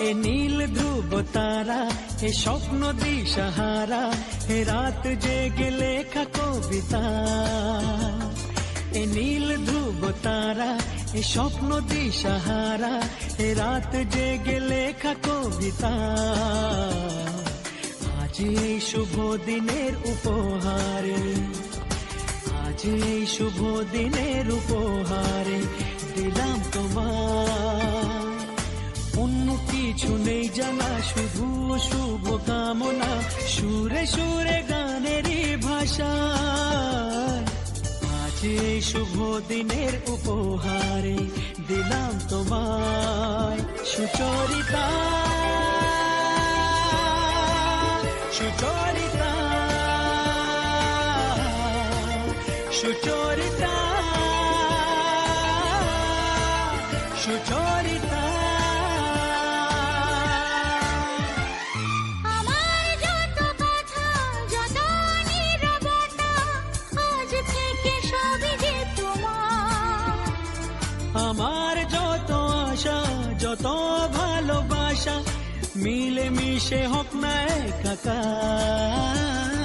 এ নীল ধ্রুব তারা, এ স্বপ্ন দিশাহারা, এ রাত জেগে লেখা কবিতা। এ নীল ধ্রুব তারা, এ স্বপ্ন দিশাহারা, এ রাত জেগে লেখা কবিতা। আজ এই শুভ দিনের উপহারে, আজ এই শুভ দিনের উপহারে দিলাম তোমায় অন্য কিছু নেই জানা, শুধু শুভ কামনা, সুরে সুরে গানেরই ভাষা। আজ এই শুভ দিনের উপহারে দিলাম তোমায় সুচরিতা, সুচরিতা, সুচরিতা, সুচরিতা। আমার যত কথা, যত নীরবতা, আজ থেকে সবই যে তোমার। আমার যত আশা, যত ভালোবাসা, মিলে মিশে হোক না একাকার।